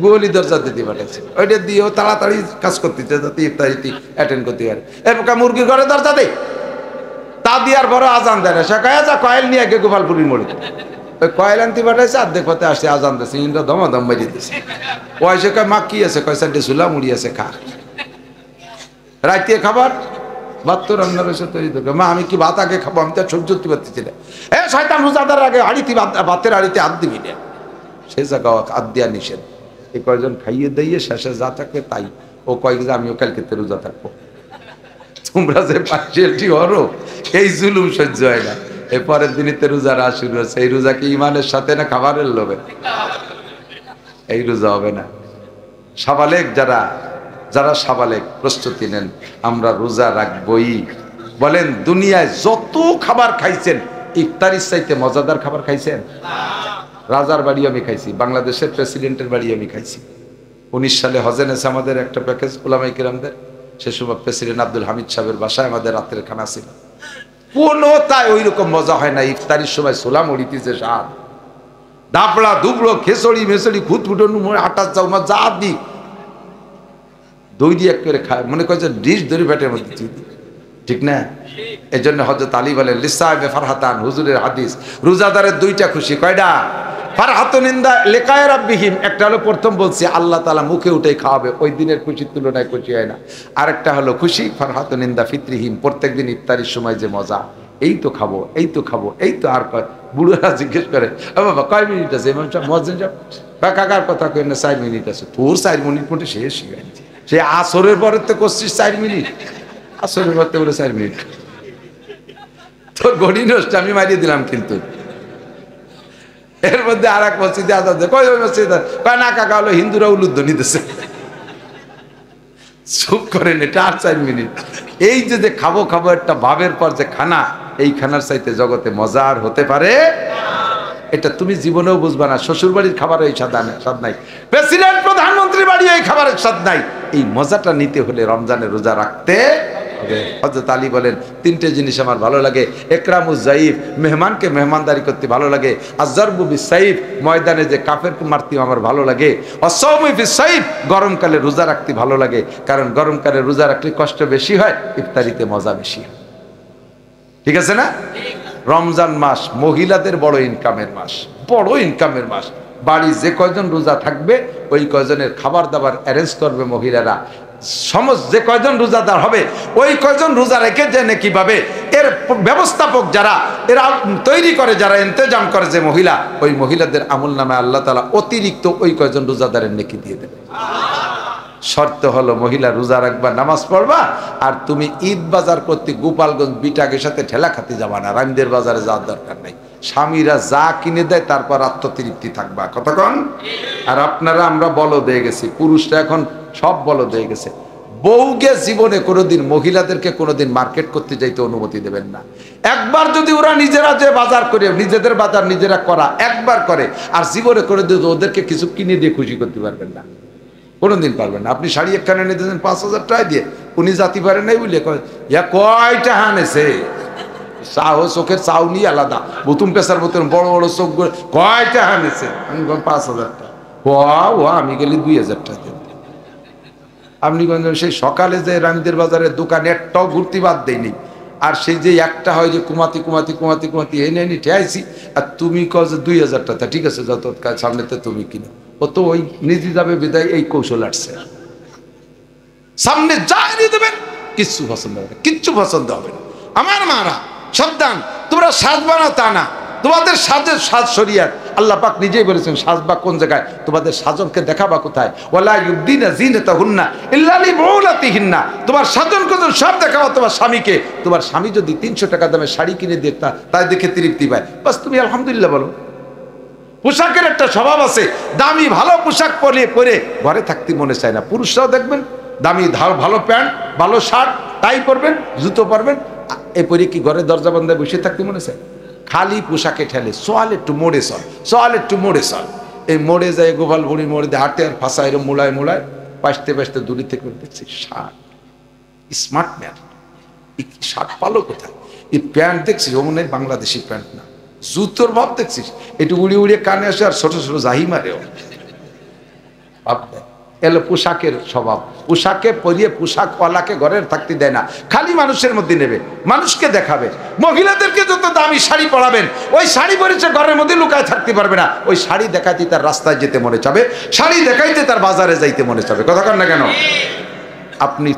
গোয়ালি দরজা দিতে পাঠাচ্ছে, ওইটা দিয়েও তাড়াতাড়ি কাজ করতে যাতে ইফতারিতে অ্যাটেন্ড করতে পারে। এরপর মুরগির ঘরে দরজা দে, তা দিয়ার বড় আজান দেয় না, সে কয়ে যা কয়েল নিয়ে আগে গোপালপুরির মোড়ে, ওই কয়েল আনতে পাঠাইছে, অর্ধেক পথে আসছে আজান দিচ্ছে, ইন্দ্র দমাদম বেরিয়ে দিচ্ছে, ও এসে কয় মা কি আছে, কয় 4টে ঝুলা মুড়ি আছে খা, রাইতে খাবার ভাত তো রান্না রয়েছে তৈরি দরকার, মা আমি কি ভাত আগে খাবো, আমি তো সহ্য করতে পারতেছি না, এ শয়তান রোজাদার আগে হাড়িতে ভাতের হাড়িতে হাত দিবি না, সে জায়গা হাত দেওয়া নিষেধ। এই কয়জন খাইয়ে দিয়ে শেষে যা থাকবে তাই, ও কয়েক যে আমিও কালকে রোজা থাকবো, তোমরা যে পার্সিয়ালিটি হরো এই জুলুম সহ্য হয় না। এই পরের দিনই রোজা রাত শুরু হচ্ছে, এই রোজা কি ইমানের সাথে না খাবারের লোভে? এই রোজা হবে না। সাবালেক যারা সাবালেক প্রস্তুতি নেন, আমরা রোজা রাখবই। বলেন দুনিয়ায় যত খাবার খাইছেন ইফতারির চাইতে মজাদার খাবার খাইছেন? রাজার বাড়ি আমি খাইছি, বাংলাদেশের প্রেসিডেন্টের বাড়ি আমি খাইছি। 19 সালে হজেন এসে আমাদের একটা প্যাকেজ ওলামায়ে কেরামদের, সে সময় প্রেসিডেন্ট আব্দুল হামিদ সাহেবের বাসায় আমাদের রাতের খানা ছিল, কোনো তাই ওই রকম মজা হয় না। ইফতারির সময় সোলা মুড়িতেছে স্বাদ, দাপড়া দুবড়ো খেসড়ি মেসড়ি খুঁতফুটো আটা চাউমা যা দি দই দিয়ে এক করে খায়, মনে করছে ডিশ ধরে পেটের মধ্যে, ঠিক না? এই জন্য হযরত আলী বলেন লিসাইবে ফারহাতান, হুজুরের হাদিস, রোজাদারের 2টা খুশি, কয়টা? ফারহাতুন ইনদা লিকায়ে রাব্বিহিম, একটা হলো প্রথম বলছি আল্লাহ তাআলা মুখে উঠে খাওয়াবে, ওই দিনের খুশির তুলনায় খুশি হয় না। আরেকটা হলো খুশি ফারহাতুন ইনদা ফিতরিহিম, প্রত্যেকদিন ইফতারির সময় যে মজা, এই তো খাবো, এই তো খাবো, এই তো। আর কয় বুড়োরা জিজ্ঞেস করে ও বাবা কয় মিনিট আছে, ইমাম সাহেব মুয়াজ্জিন সাহেব বা কাকার কথা কই না 4 মিনিট আছে, তোর 4 মিনিট মধ্যে শেষ হয়ে গেছে, সে আসরের পরে তো করছিস 4 মিনিট, আসরের পরে বলে 4 মিনিট, তোর ঘড়ি নষ্ট আমি মারিয়ে দিলাম। কিন্তু এর মধ্যে আর এক মসজিদে আজান দেয়, কই ওই মসজিদ, কয় না কাকা হলো হিন্দুরা উলুদ্ধ নিতেছে, চুপ করেন, এটা আর 4 মিনিট। এই যে খাবো খাবো একটা ভাবের পর যে খানা, এই খানার চাইতে জগতে মজার হতে পারে? এটা তুমি জীবনেও বুঝবা না। শ্বশুর বাড়ির খাবার এই স্বাদ নাই, প্রেসিডেন্ট প্রধানমন্ত্রীর বাড়ি এই খাবারের স্বাদ নাই। এই মজাটা নিতে হলে রমজানের রোজা রাখতে হবে। হযরত আলী বলেন 3টে জিনিস আমার ভালো লাগে, একরামুজ যায়িফ, মেহমানকে মেহমানদারি করতে ভালো লাগে, আযরবু বিসাইফ, ময়দানে যে কাফেরকে মারতে আমার ভালো লাগে, আসাউমু বিসাইফ, গরমকালে রোজা রাখতে ভালো লাগে, কারণ গরমকালে রোজা রাখলে কষ্ট বেশি হয়, ইফতারিতে মজা বেশি হয়। ঠিক আছে না? রমজান মাস মহিলাদের বড় ইনকামের মাস, বড় ইনকামের মাস। বাড়ি যে কয়জন রোজা থাকবে ওই কয়জনের খাবার দাবার অ্যারেঞ্জ করবে মহিলারা, সমস্ত যে কয়জন রোজাদার হবে ওই কয়জন রোজা রেখে যে নেকি পাবে, এর ব্যবস্থাপক যারা এরা তৈরি করে, যারা ইন্তজাম করে যে মহিলা, ওই মহিলাদের আমল নামে আল্লাহ তাআলা অতিরিক্ত ওই কয়জন রোজাদারের নেকি দিয়ে দেবে। শর্ত হলো মহিলা রোজা রাখবা, নামাজ পড়বা, আর তুমি ঈদ বাজার করতে গোপালগঞ্জ বিটাকের সাথে ঠেলা খাতে যাবা না, রামদের বাজারে যাওয়ার দরকার নাই। স্বামীরা যা কিনে দেয় তারপর আত্মতৃপ্তি থাকবা, কতক্ষণ। আর আপনারা আমরা বলদ হয়ে গেছি, পুরুষরা এখন সব বলদ হয়ে গেছে। বউকে জীবনে কোনোদিন মহিলাদেরকে কোনোদিন মার্কেট করতে যাইতে অনুমতি দেবেন না। একবার যদি ওরা নিজেরা যে বাজার করে, নিজেদের বাজার নিজেরা করা একবার করে, আর জীবনে কোনোদিন ওদেরকে কিছু কিনে দিয়ে খুশি করতে পারবেন না, কোনোদিন পারবেন না। আপনি শাড়ি একখানে নিয়ে দিয়েছেন 5,000 টাকা দিয়ে, উনি জাতি পারেন নাই বুঝলে কয়টা হানেছে, চাও চোখের চাউনি আলাদা, বুতুম পেশার মতন বড় বড় চোখ, কয়টা হানেছে, আমি 5,000 টাকা, ও আমি গেলি 2,000 টাকা দেব। আপনি সেই সকালে যে রামদের বাজারের দোকান একটাও ঘুরতে বাদ দেয়নি, আর সেই যে একটা হয় যে কুমাতি কুমাতি কুমাতি কুমাতি এনে এনে ঠেয়াইছি, আর তুমি কও যে 2,000 টাকা, ঠিক আছে যত সামনেতে তুমি কিনো। ও তো ওই নিজে যাবে বিদায় এই কৌশল আসছে, সামনে যা এনে দেবেন কিচ্ছু পছন্দ হবে না, কিচ্ছু পছন্দ হবে না। আমার মারা সাবধান, তোমরা সাজবা না তা না, তোমাদের সাজের সাজ শরিয়াত। আল্লাহ পাক নিজেই বলেছেন সাজবা কোন জায়গায়, তোমাদের সাজনকে দেখাবা কোথায়। ওয়ালা ইউবদিনা যিনাতাহুন্না ইল্লা লিবুলাতিহিন্না, তোমার সাজন কোজন সব দেখাবা তোমার স্বামীকে। তোমার স্বামী যদি 300 টাকা দামের শাড়ি কিনে দিয়ে তাই দেখে তৃপ্তি পায়, বাস তুমি আলহামদুলিল্লাহ বলো। পোশাকের একটা স্বভাব আছে, দামি ভালো পোশাক পরে পরে ঘরে থাকতে মনে চায় না। পুরুষরাও দেখবেন দামি ভালো প্যান্ট, ভালো শার্ট, টাই পরবেন, জুতো পরবেন, এরপরে কি ঘরে দরজা বন্ধ বসে থাকতে মনে চায়? খালি পোশাকে ঠেলে সোয়াল একটু মোড়ে চল, সোয়াল একটু মোড়ে চল। এই মোড়ে যায় গোপাল বুড়ি মোড়ে দিয়ে হাঁটে আর ফাঁসা এরম মোলায় মোলায় পাশতে পাশতে দূরে থেকে দেখছি শার্ট, স্মার্ট ম্যান, শার্ট পালো কোথায়? এই প্যান্ট দেখছিস ও মনে হয় বাংলাদেশি প্যান্ট না, জুতোর ভাব দেখছিস একটু উড়িয়ে উড়িয়ে কানে আসে আর ছোট ছোট জাহি মারেও। এলো পোশাকের স্বভাব, পোশাকে পরিয়ে পোশাকওয়ালাকে ঘরের থাকতে দেয় না, খালি মানুষের মধ্যে নেবে, মানুষকে দেখাবে। মহিলাদেরকে যত দামি শাড়ি পরাবেন, ওই শাড়ি পরেছে ঘরের মধ্যে লুকায় থাকতে পারবে না, ওই শাড়ি দেখাইতে তার রাস্তায় যেতে মনে চাবে, শাড়ি দেখাইতে তার বাজারে যাইতে মনে চাবে, কথা কন না কেন? আপনি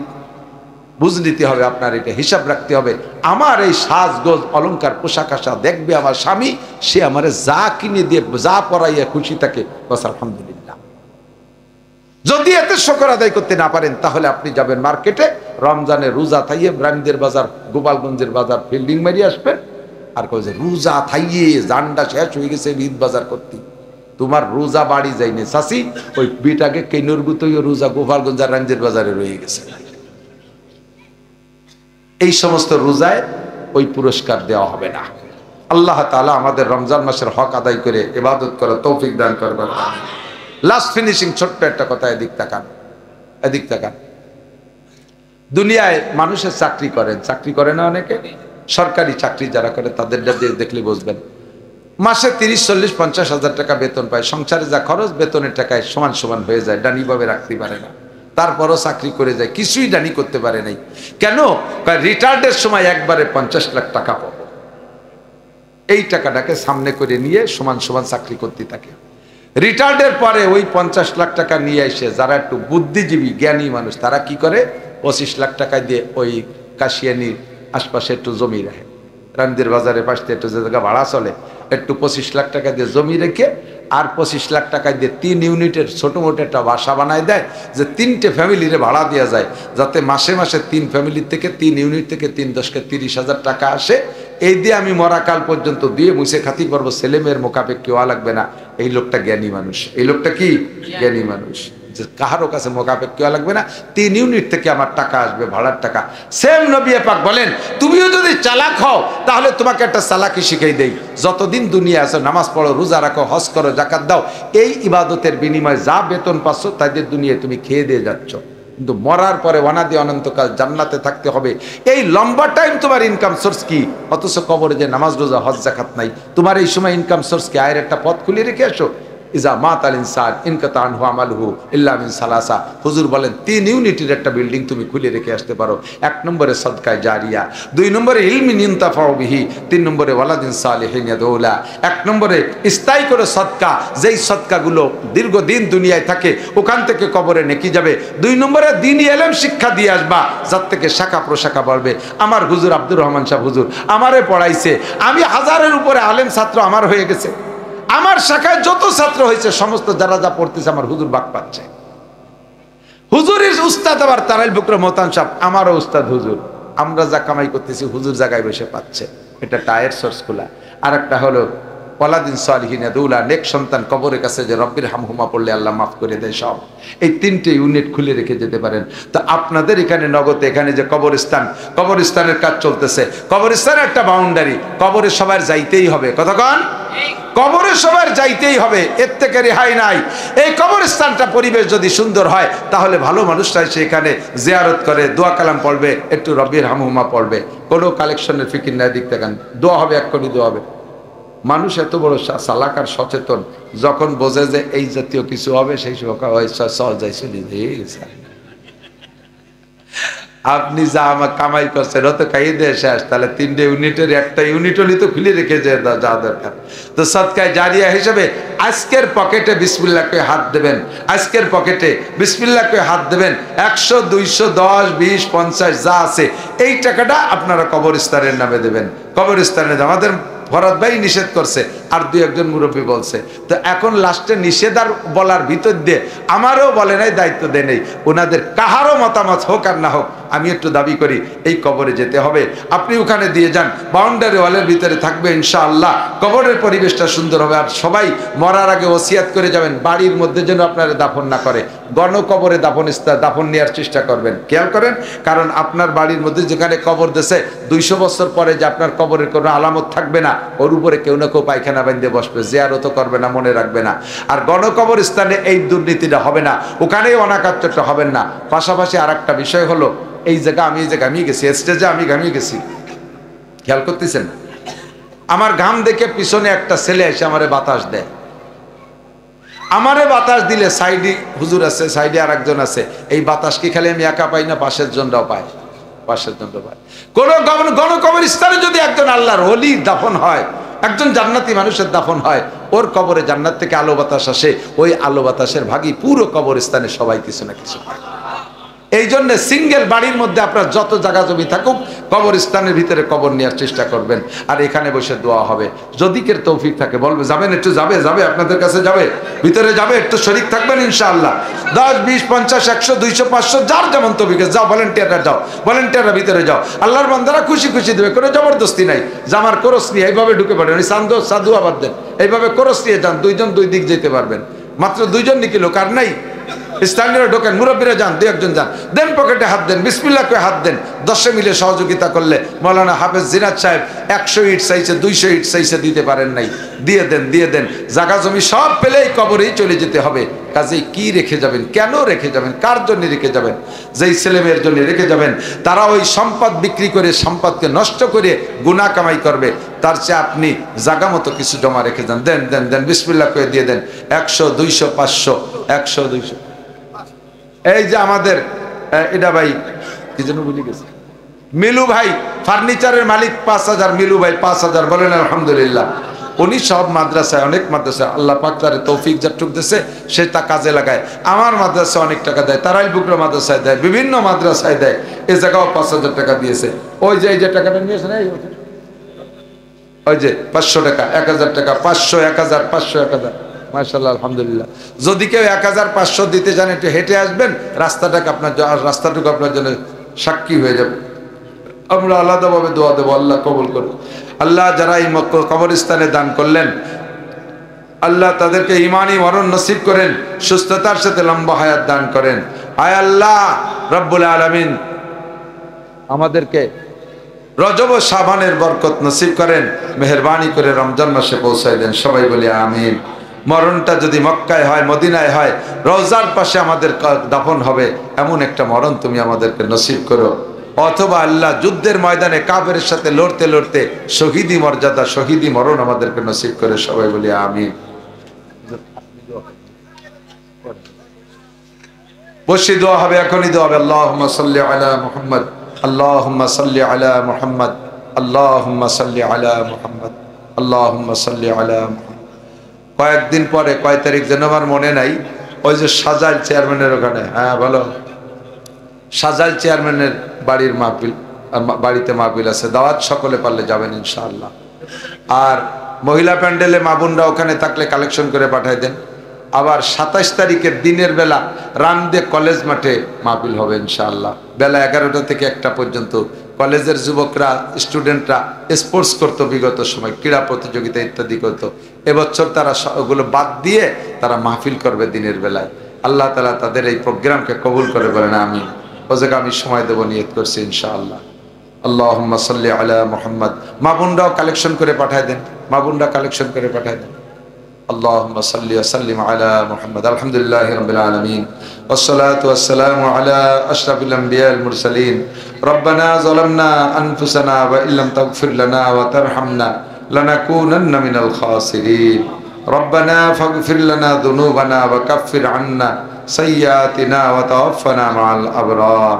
বুঝ নিতে হবে, আপনার এটা হিসাব রাখতে হবে। আমার এই সাজগোজ অলংকার পোশাক আশা দেখবে আমার স্বামী, সে আমার যা কিনে দিয়ে যা পরাইয়া খুশি থাকে, বাস আলহামদুলিল্লাহ। যদি এতে শুকর আদায় করতে না পারেন তাহলে আপনি যাবেন মার্কেটে, রমজানে রোজা থাইয়ে রামদের বাজার, গোপালগঞ্জের বাজার ফিল্ডিং মারিয়ে আসবেন, আর কই যে রোজা থাইয়ে জানটা শেষ হয়ে গেছে ঈদ বাজার করতে, তোমার রোজা বাড়ি যায়নি চাষি, ওই বিটাকে কেনুরগুতই রোজা গোপালগঞ্জ আর রামদের বাজারে রয়ে গেছে। এই সমস্ত রোজায় ওই পুরস্কার দেওয়া হবে না। আল্লাহ তাআলা আমাদের রমজান মাসের হক আদায় করে ইবাদত করার তৌফিক দান করবেন। লাস্ট ফিনিশিং ছোট্ট একটা কথা, এদিক তাকান, এদিক তাকান। দুনিয়ায় মানুষের চাকরি করেন, চাকরি করে না অনেকে, সরকারি চাকরি যারা করে তাদের দেখলে বুঝবেন, মাসে 30, 40, 50 হাজার টাকা বেতন পায়, সংসারে যা খরচ বেতনের টাকায় সমান সমান হয়ে যায়, ডানিভাবে রাখতে পারে না, তারপরও চাকরি করে যায়, কিছুই ডানি করতে পারে নাই। কেন? রিটায়ার্ডের সময় একবারে 50 লাখ টাকা পাবো, এই টাকাটাকে সামনে করে নিয়ে সমান সমান চাকরি করতে থাকে। রিটায়ার্ডের পরে ওই 50 লাখ টাকা নিয়ে এসে যারা একটু বুদ্ধিজীবী জ্ঞানী মানুষ, তারা কি করে 25 লাখ টাকা দিয়ে ওই কাশিয়ানির আশপাশে একটু জমি রাখে, রামদের বাজারের পাশে একটু যে জায়গা ভাড়া চলে, একটু 25 লাখ টাকা দিয়ে জমি রেখে আর 25 লাখ টাকা দিয়ে 3 ইউনিটের ছোটো মোটো একটা বাসা বানায় দেয়, যে 3টে ফ্যামিলিরে ভাড়া দেওয়া যায়, যাতে মাসে মাসে 3 ফ্যামিলির থেকে 3 ইউনিট থেকে 3 10 30 হাজার টাকা আসে। এই দিয়ে আমি মরাকাল পর্যন্ত দিয়ে মুছে খাতি পারবো, ছেলে মেয়ের মোকাপে কেউ লাগবে না। এই লোকটা জ্ঞানী মানুষ, এই লোকটা কি জ্ঞানী মানুষ, যে কাহারও কাছে মোকাপে কেউ লাগবে না, 3 ইউনিট থেকে আমার টাকা আসবে, ভাড়ার টাকা। সেম নবী পাক বলেন, তুমিও যদি চালাক হও তাহলে তোমাকে একটা চালাকি শিখাই দেই, যতদিন দুনিয়া আছো নামাজ পড়ো, রোজা রাখো, হজ করো, যাকাত দাও, এই ইবাদতের বিনিময়ে যা বেতন পাচ্ছ তাদের দুনিয়ায় তুমি খেয়ে দিয়ে যাচ্ছ, কিন্তু মরার পরে ওয়ানাদি অনন্তকাল জান্নাতে থাকতে হবে। এই লম্বা টাইম তোমার ইনকাম সোর্স কি? অথচ কবরে যে নামাজ রোজা হজ যাকাত নাই, তোমার এই সময় ইনকাম সোর্স কি? আয়ের একটা পথ খুলে রেখে আসো। ইজা মাতাল ইনসান ইনকাতা আনহু আমালুহু ইল্লা মিন সালাসা, হুজুর বলেন 3 ইউনিটের একটা বিল্ডিং তুমি খুলে রেখে আসতে পারো। 1 নম্বরে সদকায়ে জারিয়া, 2 নম্বরে ইলমিন ইনতাফাউ বিহি, 3 নম্বরে ওয়ালাদিন সালিহিন ইয়াদউলা। 1 নম্বরে স্থায়ী করে সদকা, যেই সদকাগুলো দীর্ঘদিন দুনিয়ায় থাকে, ওখান থেকে কবরে নেকি যাবে। 2 নম্বরে দ্বীনি ইলম শিক্ষা দিয়ে আসবা, যার থেকে শাখা প্রশাখা বাড়বে। আমার হুজুর আব্দুর রহমান সাহেব হুজুর আমারে পড়াইছে, আমি 1000-এর উপরে আলেম ছাত্র আমার হয়ে গেছে, আমার শাখায় যত ছাত্র হয়েছে সমস্ত যারা যা পড়তেছে আমার হুজুর বাক পাচ্ছে। হুজুরের উস্তাদ আবার তারাইল বুকরা মতান সাহেব আমারও উস্তাদ হুজুর। আমরা যা কামাই করতেছি হুজুর জায়গায় বসে পাচ্ছে, এটা টায়ার সোর্স খোলা। আর একটা হলো ওয়ালাদিন সালিহিন ইয়াদুলা, নেক সন্তান কবরের কাছে যে রব্বির হামহুমা পড়লে আল্লাহ মাফ করে দেয় সব। এই তিনটে ইউনিট খুলে রেখে যেতে পারেন। তো আপনাদের এখানে নগদে এখানে যে কবরস্থান, কবরস্থানের কাজ চলতেছে, কবরস্থানের একটা বাউন্ডারি, কবরে সবার যাইতেই হবে। কতক্ষণ কবরে সবার যাইতেই হবে, এর থেকে রেহাই নাই। এই কবরস্থানটা পরিবেশ যদি সুন্দর হয় তাহলে ভালো মানুষরা সেখানে জিয়ারত করে, দোয়া কালাম পড়বে, একটু রব্বির হামহুমা পড়বে, কোনো কালেকশনের ফিকির নাই, দিক থেকে দোয়া হবে, এক কোটি দোয়া হবে। মানুষ এত বড় চালাক আর সচেতন, যখন বোঝে যে এই জাতীয় কিছু হবে সেই সহজায় চলে গেছে। আপনি যা আমার কামাই করছেন অত খাইয়ে দিয়ে শেষ, তাহলে 3টে ইউনিটের একটা ইউনিট হলে তো খুলে রেখে যা দরকার। তো সদকায়ে জারিয়া হিসেবে আজকের পকেটে বিসমিল্লাহ করে হাত দেবেন, আজকের পকেটে বিসমিল্লাহ করে হাত দেবেন। 100, 200, 10, 20, 50 যা আছে এই টাকাটা আপনারা কবরস্থানের নামে দেবেন। কবরস্থানে আমাদের ভরত ভাই নিষেধ করছে, আর 2-1 মুরব্বী বলছে। তো এখন লাস্টে নিষেধার বলার ভিতর দিয়ে আমারও বলে নাই, দায়িত্ব দেয় নেই। ওনাদের কাহারও মতামত হোক আর না হোক, আমি একটু দাবি করি এই কবরে যেতে হবে। আপনি ওখানে দিয়ে যান, বাউন্ডারি ওয়ালের ভিতরে থাকবে ইনশাআল্লাহ, কবরের পরিবেশটা সুন্দর হবে। আর সবাই মরার আগে ওসিয়াত করে যাবেন বাড়ির মধ্যে যেন আপনারা দাফন না করে, গণকবরে দাফন নেওয়ার চেষ্টা করবেন। খেয়াল করেন, কারণ আপনার বাড়ির মধ্যে যেখানে কবর দেশে 200 বছর পরে যে আপনার কবরের কোনো আলামত থাকবে না, ওর উপরে কেউ না কেউ পায়খানা বাঁধতে বসবে, জিয়ারত করবে না, মনে রাখবে না। আর গণকবর স্থানে এই দুর্নীতিটা হবে না, ওখানেই অনাকার্যটা হবেন না। পাশাপাশি আর একটা বিষয় হলো, এই জায়গা আমি ঘামিয়ে গেছি, স্টেজে আমি ঘামিয়ে গেছি, খেয়াল করতেছেন? আমার ঘাম দেখে পিছনে একটা ছেলে এসে আমারে বাতাস দেয়। আমারে বাতাস দিলে সাইডে হুজুর আছে, সাইডে আর একজন আছে। এই বাতাস কি খালি আমি একা পাই না, পাশের জনরাও পায়, পাশের জনরাও পায়। কোন গণকবর স্থানে যদি একজন আল্লাহর ওলি দাফন হয়, একজন জান্নাতি মানুষের দাফন হয়, ওর কবরে জান্নাত থেকে আলো বাতাস আসে, ওই আলো বাতাসের ভাগই পুরো কবরস্থানে সবাই কিছু না কিছু পায়। এই জন্য সিঙ্গেল বাড়ির মধ্যে আপনার যত জায়গা জমি থাকুক, কবরস্থানের ভিতরে কবর নেওয়ার চেষ্টা করবেন। আর এখানে বসে দোয়া হবে। যদি কের তৌফিক থাকে বলবে যাবেন, একটু যাবে আপনাদের কাছে যাবে, ভিতরে যাবে, একটু শরীক থাকবেন ইনশাআল্লাহ। 10, 20, 50, 100, 200, 500 যার যেমন তৌফিক, যাও ভলেন্টিয়াররা, যাও ভলেন্টিয়াররা ভিতরে যাও। আল্লাহর বান্দারা খুশি খুশি দেবে, কোনো জবরদস্তি নাই। জামার কোরস নিয়ে এইভাবে ঢুকে পড়েন, সাধু আবাদ দেন, এইভাবে কোরস নিয়ে যান, 2 জন 2 দিক যেতে পারবেন। মাত্র 2 জন নাকি লোক, আর নাই। স্থানীয় ঢোকেন, মুরব্বীরা যান, 2-1 যান, দেন পকেটে হাত দেন, বিসমিল্লাহ করে হাত দেন। 10 মিলে সহযোগিতা করলে মৌলানা হাফেজ জিনাত সাহেব 100 ইট চাইছে, 200 ইট চাইছে, দিতে পারেন নাই, দিয়ে দেন। জায়গা জমি সব পেলেই কবরেই চলে যেতে হবে। কাজেই কি রেখে যাবেন, কেন রেখে যাবেন, কার জন্য রেখে যাবেন? যেই ছেলেমেয়ের জন্য রেখে যাবেন তারা ওই সম্পদ বিক্রি করে, সম্পদকে নষ্ট করে গুনাহ কামাই করবে, তার চেয়ে আপনি জায়গা মতো কিছু জমা রেখে যান। দেন বিসমিল্লাহ করে দিয়ে দেন। 100, 200, 500, 100, 200। এই যে আমাদের এটা ভাই কি যেন ভুলে গেছে, মিলু ভাই ফার্নিচারের মালিক, 5000, মিলু ভাই 5000, বলেন আলহামদুলিল্লাহ। উনি সব মাদ্রাসায়, অনেক মাদ্রাসায় আল্লাহ পাক তার তৌফিক যতটুকু দিয়েছে সে তা কাজে লাগায়। আমার মাদ্রাসায় অনেক টাকা দেয়, তারাইল বুকরা মাদ্রাসায় দেয়, বিভিন্ন মাদ্রাসায় দেয়। এই জায়গাও 5000 টাকা দিয়েছে। ওই যে এই যে টাকাটা নিয়েছে না, ওই যে 500 টাকা, 1000 টাকা, 500, 1000, 500, 1000, মাশাআল্লাহ আলহামদুলিল্লাহ। যদি কেউ 1500 দিতে চান, একটু হেঁটে আসবেন, রাস্তাটুকু আপনার জন্য সাক্ষী হয়ে যাবে। আমরা আলাদাভাবে দোয়া দেবো, আল্লাহ কবুল করুন। আল্লাহ যারা এই কবরস্থানে দান করলেন, আল্লাহ তাদেরকে ঈমানি মরণ নসিব করেন, সুস্থতার সাথে লম্বা হায়াত দান করেন। আয় আল্লাহ রব্বুল আলামিন আমাদেরকে রজব ও শাবানের বরকত নসিব করেন, মেহেরবানি করে রমজান মাসে পৌঁছায় দেন। সবাই বলি আমিন। মরণটা যদি মক্কায় হয়, মদিনায় হয়, রওজার পাশে আমাদের দাফন হবে, এমন একটা মরণ তুমি আমাদেরকে নসিব করো। অথবা আল্লাহ যুদ্ধের ময়দানে কাফেরের সাথে লড়তে লড়তে শহীদি মর্যাদা, শহীদি মরণ আমাদেরকে নসিব করে। সবাই বলি আমিন। বসে দোয়া হবে, এখনই দোয়া হবে। আল্লাহুম্মা সাল্লি আলা মুহাম্মদ, আল্লাহুম্মা সাল্লি আলা মুহাম্মদ, আল্লাহুম্মা সাল্লি আলা মুহাম্মদ, আল্লাহুম্মা সাল্লি আলা মুহাম্মদ। কয়েকদিন পরে, কয় তারিখ যেন আমার মনে নাই, ওই যে সাজাইল চেয়ারম্যানের ওখানে, হ্যাঁ বলো, সাজাইল চেয়ারম্যানের বাড়ির মাহফিল, বাড়িতে মাহফিল আছে, দাওয়াত সকলে পারলে যাবেন ইনশাআল্লাহ। আর মহিলা প্যান্ডেলে মা বোনরা ওখানে থাকলে কালেকশন করে পাঠাই দেন। আবার 27 তারিখের দিনের বেলা রামদে কলেজ মাঠে মাহফিল হবে ইনশাআল্লাহ, বেলা 11টা থেকে 1টা পর্যন্ত। কলেজের যুবকরা, স্টুডেন্টরা স্পোর্টস করতো, বিগত সময় ক্রীড়া প্রতিযোগিতা ইত্যাদি করতো। এবছর তারা ওগুলো বাদ দিয়ে তারা মাহফিল করবে দিনের বেলায়। আল্লাহ তাআলা তাদের এই প্রোগ্রামকে কবুল করে বলেন আমিন। ও জায়গা আমি সময় দেব নিয়ত করছি ইনশাআল্লাহ। আল্লাহুম্মা সাল্লি আলা মুহাম্মদ। মা বোনরাও কালেকশন করে পাঠায় দেন, মা বোনরা কালেকশন করে পাঠায় দেন। আল্লাহুম্মা সাল্লি ওয়া সাল্লিম আলা মুহাম্মদ। আলহামদুলিল্লাহি রাব্বিল আলামিন ওয়াসসালাতু ওয়াসসালামু আলা আশরাফিল আমবিয়াল মুরসালিন। রব্বানা যালামনা আনফুসানা ওয়া ইল্লাম তাগফির লানা ওয়া তারহামনা লানাকুনান্না মিনাল খাসিরিন। রব্বানা ফাগফির লানা যুনুবানা ওয়া কাফির আন্না সাইয়্যাতিনা ওয়া তাওয়াফফানা মাআল আবরার।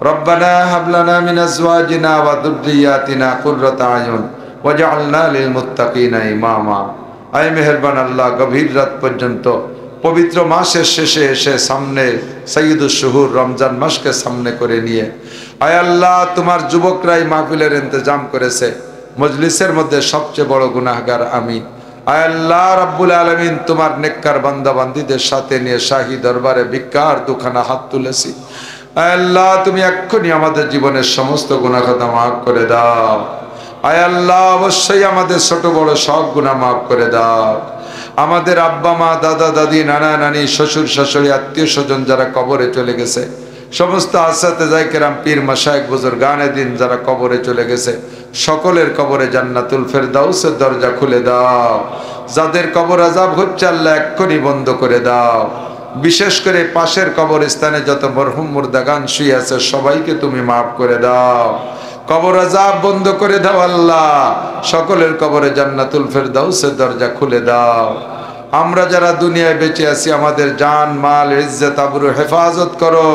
রব্বানা হাব লানা মিন আজওয়াজিনা ওয়া যুররিয়াতিনা কুররাতা আয়ুন ওয়াজআলনা লিল মুত্তাকিনা ইমামা। আয় মেহেরবান আল্লাহ, গভীর রাত পর্যন্ত পবিত্র মাসের শেষে এসে সামনে সৈয়দুশ শুহুর রমজান মাসকে সামনে করে নিয়ে, আয় আল্লাহ তোমার যুবকরাই মাহফিলের ইন্তজাম করেছে। মজলিসের মধ্যে সবচেয়ে বড় গুনাহগার আমি। আয় আল্লাহ রাব্বুল আলামিন, তোমার নেককার বান্দা বান্দীদের সাথে নিয়ে শাহী দরবারে ভিক্ষার দুখানা হাত তুলেছি। আয় আল্লাহ তুমি এক্ষুনি আমাদের জীবনের সমস্ত গুনাহ খাতা মাফ করে দাও। আয় আল্লাহ অবশ্যই আমাদের ছোট বড় সব গুনাহ মাফ করে দাও। আমাদের আব্বা মা, দাদা দাদি, নানা নানি, শ্বশুর শাশুড়ি, আত্মীয় স্বজন যারা কবরে চলে গেছে, সমস্ত আসাতেজায়ে কেরাম, পীর মাশায়েখ, বুজুর্গানে দিন যারা কবরে চলে গেছে, সকলের কবরে জান্নাতুল ফেরদাউসের দরজা খুলে দাও। যাদের কবর আযাব হচ্ছে আল্লাহ এক্ষুনি বন্ধ করে দাও। বিশেষ করে পাশের কবরস্থানে যত মরহুম মুর্দাগান শুয়ে আছে সবাইকে তুমি মাফ করে দাও, কবর আযাব বন্ধ করে দাও আল্লাহ। সকলের কবরে জান্নাতুল ফেরদাউসের দরজা খুলে দাও। আমরা যারা দুনিয়ায় বেঁচে আছি আমাদের জান মাল ইজ্জত আবরু হেফাজত করো।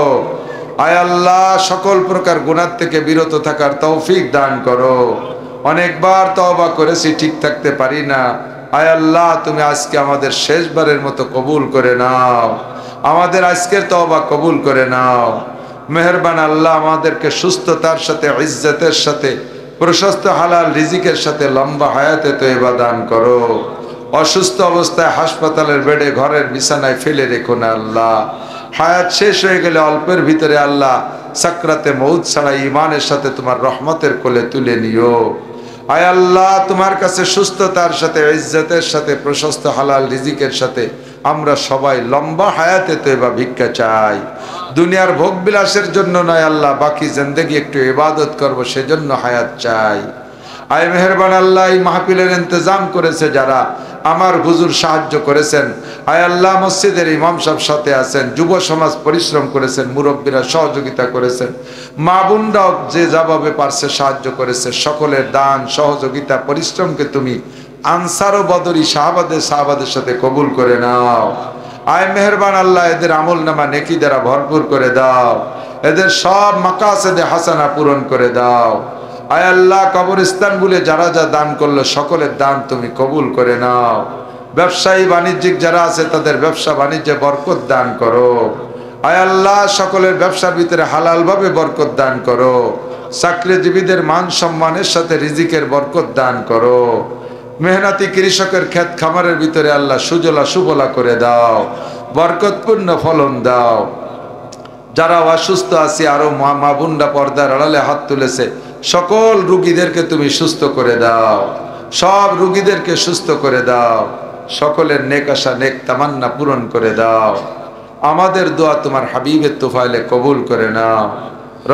আয় আল্লাহ সকল প্রকার গুনাহ থেকে বিরত থাকার তৌফিক দান করো। অনেকবার তওবা করেছি, ঠিক থাকতে পারি না। আয় আল্লাহ তুমি আজকে আমাদের শেষবারের মতো কবুল করে নাও, আমাদের আজকের তওবা কবুল করে নাও। মেহেরবান আল্লাহ আমাদেরকে সুস্থতার সাথে, ইজ্জতের সাথে, প্রশস্ত হালাল রিজিকের সাথে লম্বা হায়াতে তয়বা দান করো। অসুস্থ অবস্থায় হাসপাতালের বেডে, ঘরের বিছানায় ফেলে রেখো না আল্লাহ। হায়াত শেষ হয়ে গেলে অল্পের ভিতরে আল্লাহ সাকরাতে মউত ছাড়া ঈমানের সাথে তোমার রহমতের কোলে তুলে নিও। আয় আল্লাহ তোমার কাছে সুস্থতার সাথে, ইজ্জতের সাথে, প্রশস্ত হালাল রিজিকের সাথে আমরা সবাই লম্বা হায়াতে তয়বা ভিক্ষা চাই। দুনিয়ার ভোগ বিলাসের জন্য নয় আল্লাহ, বাকি জিন্দেগি একটু ইবাদত করব সেজন্য হায়াত চাই। আয় মেহেরবান আল্লাহ এই মাহফিলের ইন্তজাম করেছে যারা, আমার হুজুর সাহায্য করেছেন। আয় আল্লাহ মসজিদের ইমাম সাহেব সাথে আছেন, যুব সমাজ পরিশ্রম করেছেন, মুরব্বীরা সহযোগিতা করেছেন, মা বোনরাও যে যাভাবে পারছে সাহায্য করেছে। সকলের দান সহযোগিতা পরিশ্রমকে তুমি আনসার ও বদরি সাহাবাদের সাথে কবুল করে নাও। আয় মেহেরবান আল্লাহ এদের আমল নামা নেকি দ্বারা ভরপুর করে দাও, এদের সব মাকাসেদে হাসানা পূরণ করে দাও। আয় আল্লাহ কবরস্থান বলে যারা যা দান করলো সকলের দান তুমি কবুল করে নাও। ব্যবসায়ী বাণিজ্যিক যারা আছে তাদের ব্যবসা বাণিজ্যে বরকত দান করো। আয় আল্লাহ সকলের ব্যবসার ভিতরে হালাল ভাবে বরকত দান করো। চাকরিজীবীদের মান সম্মানের সাথে রিজিকের বরকত দান করো। মেহনতি কৃষকের ক্ষেত খামারের ভিতরে আল্লাহ সুজলা সুবলা করে দাও, বরকতপূর্ণ ফলন দাও। যারা অসুস্থ আছে আরো মা বোনরা পর্দার আড়ালে হাত তুলেছে, সকল রোগীদেরকে তুমি সুস্থ করে দাও, সব রোগীদেরকে সুস্থ করে দাও। সকলের নেক আশা নেক তামান্না পূরণ করে দাও। আমাদের দোয়া তোমার হাবিবের তোফাইলে কবুল করে নাও।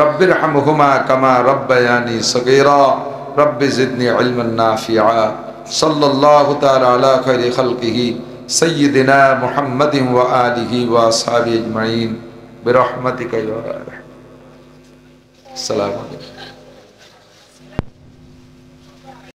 রব্বির হামহুমা কামা রব্বায়ানি সগীরা রব্বি জিদনি ইলমান নাফিআ। সাল্লাল্লাহু তাআলা আলা খায়রি খালকিহি সাইয়্যিদিনা মুহাম্মাদিন ওয়া আলিহি ওয়া আসহাবিহি আজমাইন বিরহমাতিকা ইয়া আরহাম। আসসালামু আলাইকুম।